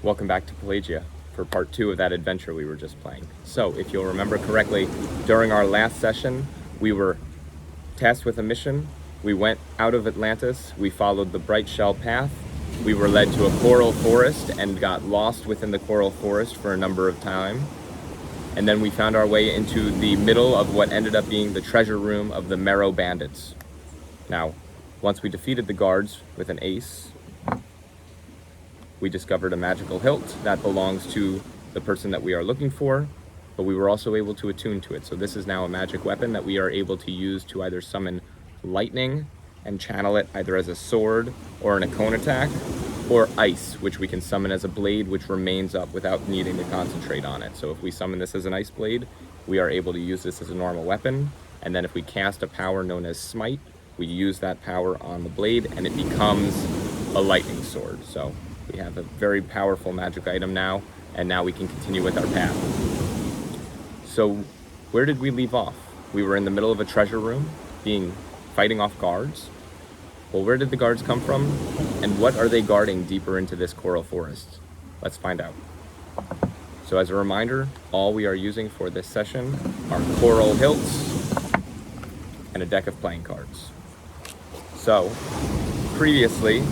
Welcome back to Pelagia for part 2 of that adventure we were just playing. So, if you'll remember correctly, during our last session, we were tasked with a mission. We went out of Atlantis, we followed the bright shell path, we were led to a coral forest and got lost within the coral forest for a number of time. And then we found our way into the middle of what ended up being the treasure room of the Marrow Bandits. Now, once we defeated the guards with an ace, we discovered a magical hilt that belongs to the person that we are looking for, but we were also able to attune to it. So this is now a magic weapon that we are able to use to either summon lightning and channel it either as a sword or an cone attack, or ice, which we can summon as a blade which remains up without needing to concentrate on it. So if we summon this as an ice blade, we are able to use this as a normal weapon, and then if we cast a power known as smite, we use that power on the blade and it becomes a lightning sword. So we have a very powerful magic item now, and now we can continue with our path. So where did we leave off? We were in the middle of a treasure room, fighting off guards. Well, where did the guards come from? And what are they guarding deeper into this coral forest? Let's find out. So as a reminder, all we are using for this session are coral hilts and a deck of playing cards. So previously,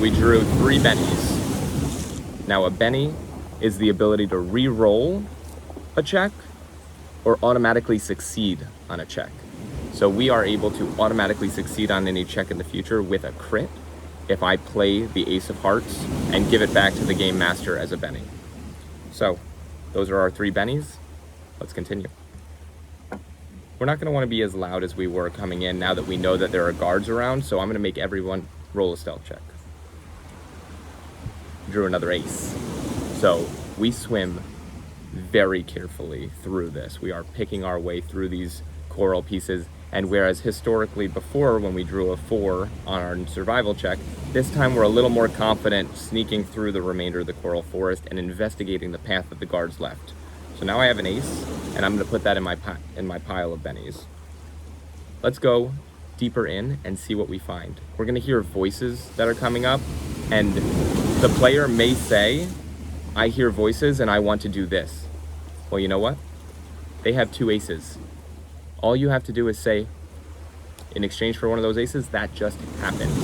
we drew 3 bennies. Now a benny is the ability to re-roll a check or automatically succeed on a check. So we are able to automatically succeed on any check in the future with a crit if I play the Ace of Hearts and give it back to the Game Master as a benny. So those are our 3 bennies. Let's continue. We're not going to want to be as loud as we were coming in now that we know that there are guards around, so I'm going to make everyone roll a stealth check. Drew another ace. So we swim very carefully through this. We are picking our way through these coral pieces, and whereas historically before when we drew a 4 on our survival check, this time we're a little more confident sneaking through the remainder of the coral forest and investigating the path that the guards left. So now I have an ace, and I'm going to put that in my pile of bennies. Let's go deeper in and see what we find. We're going to hear voices that are coming up, and the player may say, I hear voices and I want to do this. Well, you know what? They have 2 aces. All you have to do is say, in exchange for one of those aces, that just happens.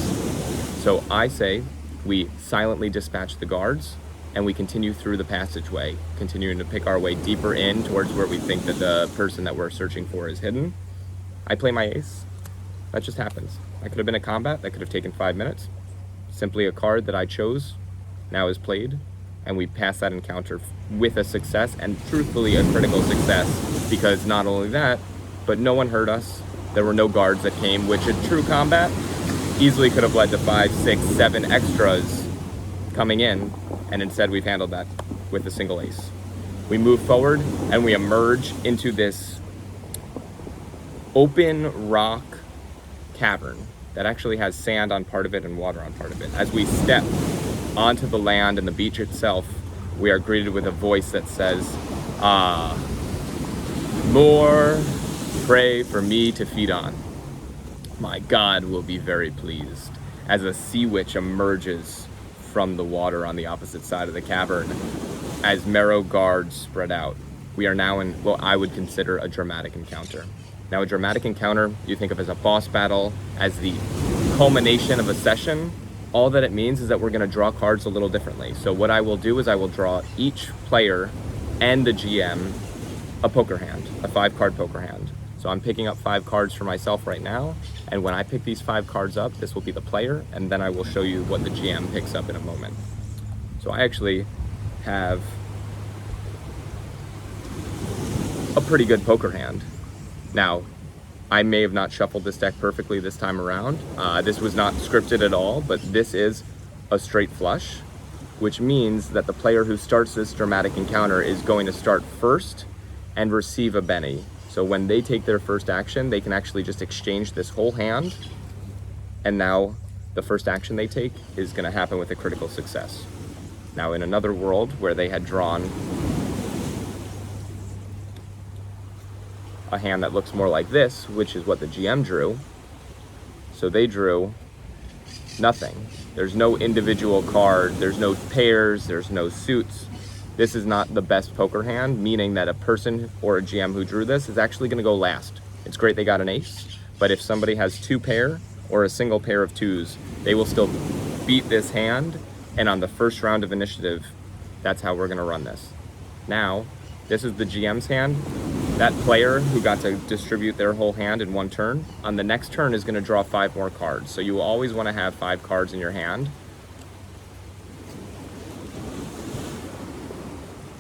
So I say, we silently dispatch the guards and we continue through the passageway, continuing to pick our way deeper in towards where we think that the person that we're searching for is hidden. I play my ace. That just happens. That could have been a combat, that could have taken 5 minutes. Simply a card that I chose now is played, and we pass that encounter with a success, and truthfully a critical success, because not only that, but no one hurt us. There were no guards that came, which in true combat easily could have led to 5, 6, 7 extras coming in, and instead we've handled that with a single ace. We move forward and we emerge into this open rock cavern that actually has sand on part of it and water on part of it. As we step onto the land and the beach itself, we are greeted with a voice that says, more prey for me to feed on. My God will be very pleased. As a sea witch emerges from the water on the opposite side of the cavern, as Marrow guards spread out, we are now in what I would consider a dramatic encounter. Now, a dramatic encounter you think of as a boss battle, as the culmination of a session. All that it means is that we're going to draw cards a little differently. So what I will do is I will draw each player and the GM a poker hand, a 5-card poker hand. So I'm picking up 5 cards for myself right now, and when I pick these 5 cards up, this will be the player, and then I will show you what the GM picks up in a moment. So I actually have a pretty good poker hand. Now, I may have not shuffled this deck perfectly this time around. This was not scripted at all, but this is a straight flush, which means that the player who starts this dramatic encounter is going to start first and receive a benny. So when they take their first action, they can actually just exchange this whole hand, and now the first action they take is going to happen with a critical success. Now, in another world where they had drawn a hand that looks more like this, which is what the GM drew. So they drew Nothing. There's no individual card, there's no pairs, there's no suits. This is not the best poker hand, meaning that a person or a GM who drew this is actually going to go last. It's great they got an ace, but if somebody has 2 pair or a single pair of 2s, they will still beat this hand, and on the first round of initiative, that's how we're going to run this. Now, this is the GM's hand. That player who got to distribute their whole hand in one turn, on the next turn is going to draw 5 more cards. So you will always want to have 5 cards in your hand.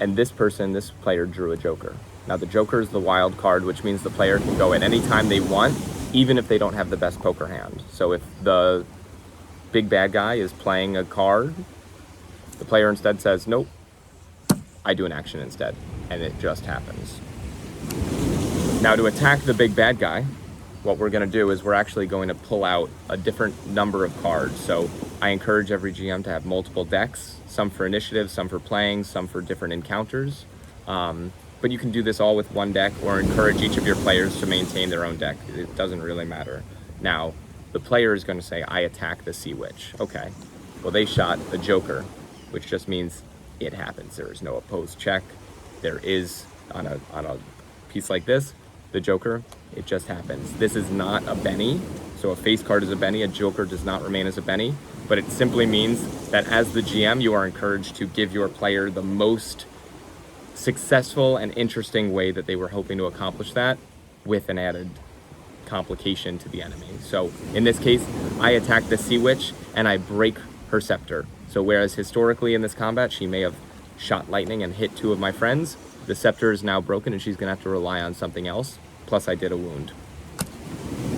And this player drew a joker. Now the joker is the wild card, which means the player can go at any time they want, even if they don't have the best poker hand. So if the big bad guy is playing a card, the player instead says, nope, I do an action instead, and it just happens. Now to attack the big bad guy, what we're going to do is we're actually going to pull out a different number of cards. So I encourage every GM to have multiple decks, some for initiative, some for playing, some for different encounters. But you can do this all with one deck, or encourage each of your players to maintain their own deck. It doesn't really matter. Now, the player is going to say, I attack the Sea Witch. Okay, well they shot a joker, which just means it happens. There is no opposed check. There is, on a piece like this, the joker, it just happens. This is not a Benny, so a face card is a Benny, a joker does not remain as a Benny, but it simply means that as the GM, you are encouraged to give your player the most successful and interesting way that they were hoping to accomplish that, with an added complication to the enemy. So in this case, I attack the Sea Witch and I break her scepter. So whereas historically in this combat, she may have shot lightning and hit 2 of my friends, the scepter is now broken and she's gonna have to rely on something else. Plus I did a wound.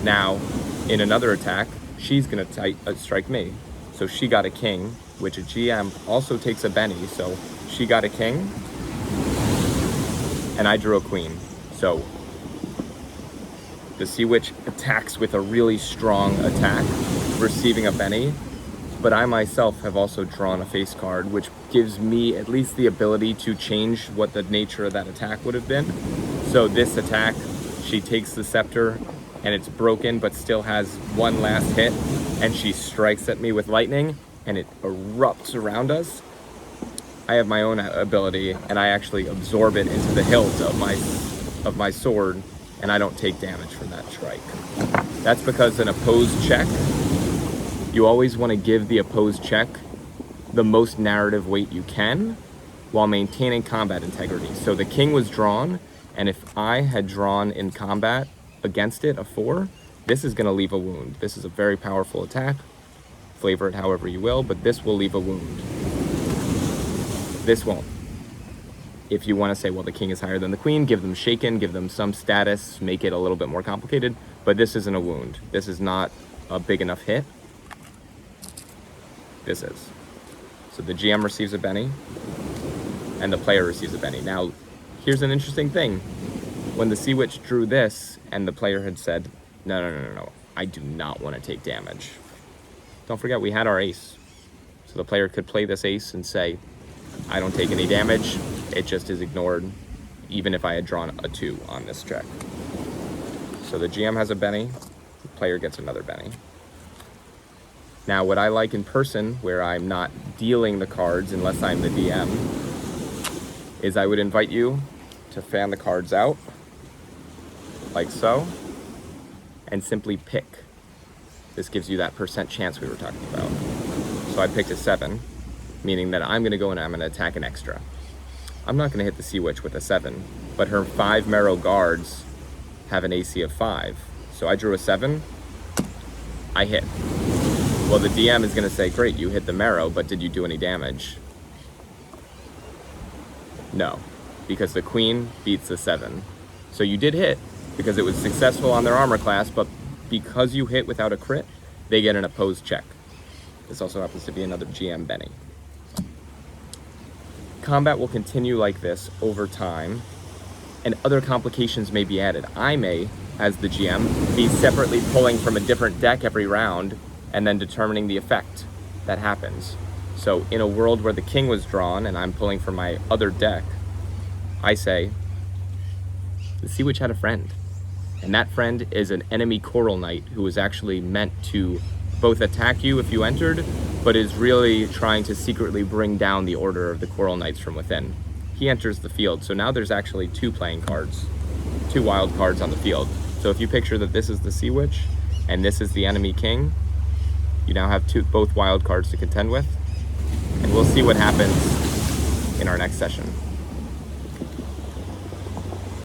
Now, in another attack, she's gonna strike me. So she got a king, which a GM also takes a Benny. So she got a king and I drew a queen. So the Sea Witch attacks with a really strong attack, receiving a Benny. But I myself have also drawn a face card, which gives me at least the ability to change what the nature of that attack would have been. So this attack, she takes the scepter and it's broken, but still has one last hit, and she strikes at me with lightning and it erupts around us. I have my own ability and I actually absorb it into the hilt of my sword, and I don't take damage from that strike. That's because an opposed check, you always want to give the opposed check the most narrative weight you can while maintaining combat integrity. So the king was drawn, and if I had drawn in combat against it a 4, this is going to leave a wound. This is a very powerful attack. Flavor it however you will, but this will leave a wound. This won't. If you want to say, well, the king is higher than the queen, give them shaken, give them some status, make it a little bit more complicated, but this isn't a wound. This is not a big enough hit. This is. So the GM receives a Benny, and the player receives a Benny. Now, here's an interesting thing. When the Sea Witch drew this, and the player had said, no, I do not want to take damage. Don't forget, we had our ace. So the player could play this ace and say, I don't take any damage. It just is ignored, even if I had drawn a 2 on this check. So the GM has a Benny, the player gets another Benny. Now, what I like in person, where I'm not dealing the cards unless I'm the DM, is I would invite you to fan the cards out, like so, and simply pick. This gives you that % chance we were talking about. So I picked a 7, meaning that I'm going to go and I'm going to attack an extra. I'm not going to hit the Sea Witch with a 7, but her 5 Marrow guards have an AC of 5. So I drew a 7, I hit. Well, the DM is going to say, great, you hit the Marrow, but did you do any damage? No, because the queen beats the 7. So you did hit, because it was successful on their armor class, but because you hit without a crit, they get an opposed check. This also happens to be another GM Benny. Combat will continue like this over time, and other complications may be added. I may, as the GM, be separately pulling from a different deck every round, and then determining the effect that happens. So in a world where the king was drawn and I'm pulling from my other deck, I say, the Sea Witch had a friend. And that friend is an enemy Coral Knight who was actually meant to both attack you if you entered, but is really trying to secretly bring down the order of the Coral Knights from within. He enters the field, so now there's actually 2 playing cards, 2 wild cards on the field. So if you picture that this is the Sea Witch and this is the enemy king, you now have both wild cards to contend with, and we'll see what happens in our next session.